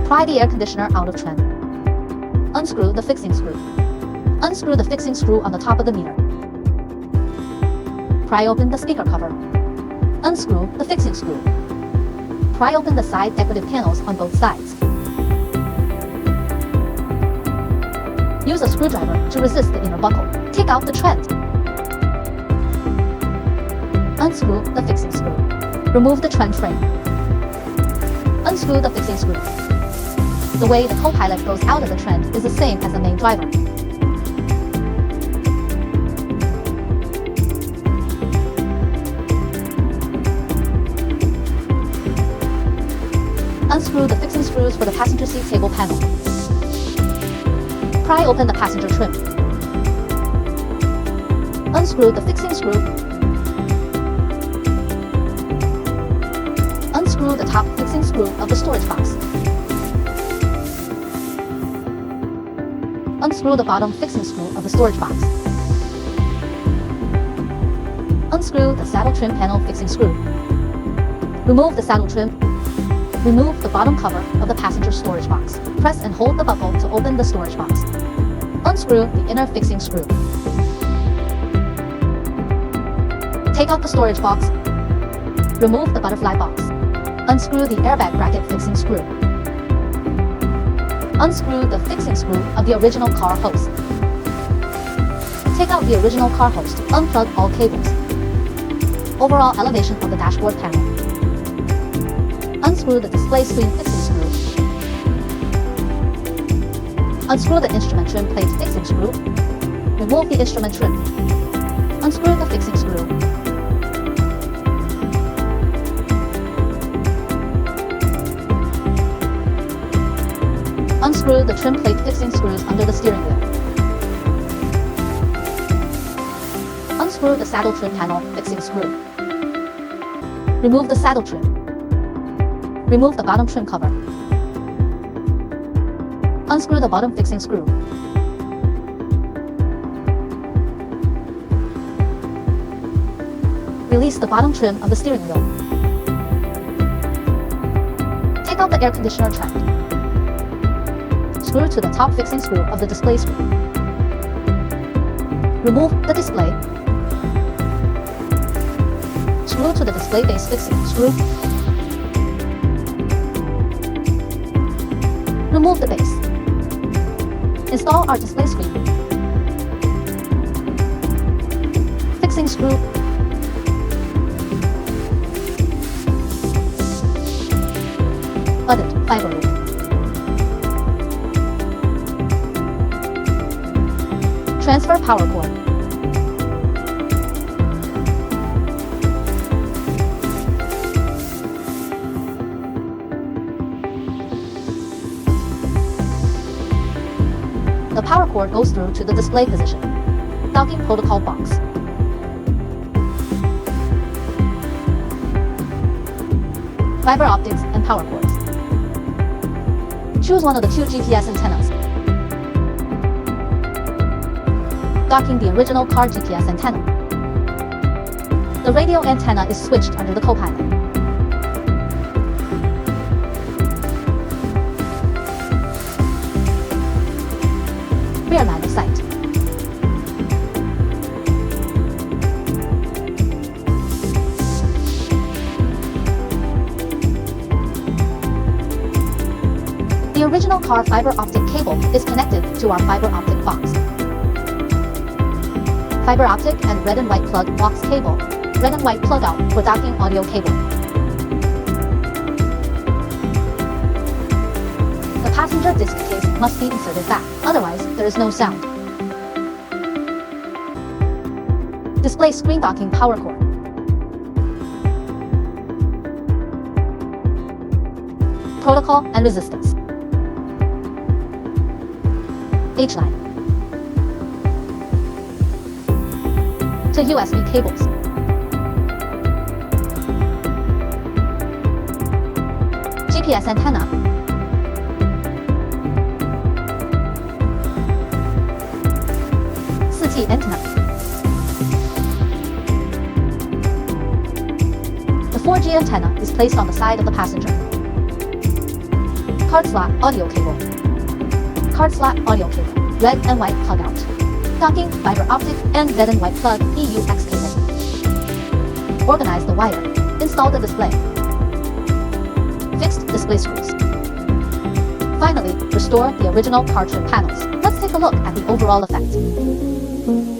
Pry the air conditioner out of trim. Unscrew the fixing screw. Unscrew the fixing screw on the top of the meter. Pry open the speaker cover. Unscrew the fixing screw. Pry open the side decorative panels on both sides. Use a screwdriver to resist the inner buckle. Take out the tread. Unscrew the fixing screw. Remove the trend frame. Unscrew the fixing screw. The way the co-pilot goes out of the trend is the same as the main driver. Unscrew the fixing screws for the passenger seat table panel. Pry open the passenger trim. Unscrew the fixing screw. Unscrew the top fixing screw of the storage box. Unscrew the bottom fixing screw of the storage box. Unscrew the saddle trim panel fixing screw. Remove the saddle trim. Remove the bottom cover of the passenger storage box. Press and hold the buckle to open the storage box. Unscrew the inner fixing screw. Take out the storage box. Remove the butterfly box. Unscrew the airbag bracket fixing screw. Unscrew the fixing screw of the original car hose. Take out the original car hose to unplug all cables. Overall elevation of the dashboard panel. Unscrew the display screen fixing screw. Unscrew the instrument trim plate fixing screw. Remove the instrument trim. Unscrew the fixing screw. Unscrew the trim plate fixing screws under the steering wheel. Unscrew the saddle trim panel fixing screw. Remove the saddle trim. Remove the bottom trim cover. Unscrew the bottom fixing screw. Release the bottom trim of the steering wheel. Take out the air conditioner trend. Screw to the top fixing screw of the display screen. Remove the display. Screw to the display base fixing screw. Remove the base. Install our display screen. Fixing screw. Budded fiber loop. Transfer power cord. The power cord goes through to the display position. Docking protocol box. Fiber optics and power cords. Choose one of the two GPS antennas. Docking the original car GPS antenna. The radio antenna is switched under the co-pilot. Rear line of sight. The original car fiber optic cable is connected to our fiber optic box. Fiber optic and red and white plug box cable. Red and white plug out for docking audio cable. The passenger disc case must be inserted back, otherwise there is no sound. Display screen docking power cord. Protocol and resistance. H-line. To USB cables. GPS antenna. CT antenna. The 4G antenna is placed on the side of the passenger. Card slot audio cable. Card slot audio cable. Red and white plug out. Docking fiber optic and red and white plug EUX cable. Organize the wire. Install the display. Fixed display screws. Finally, restore the original car trim panels. Let's take a look at the overall effect.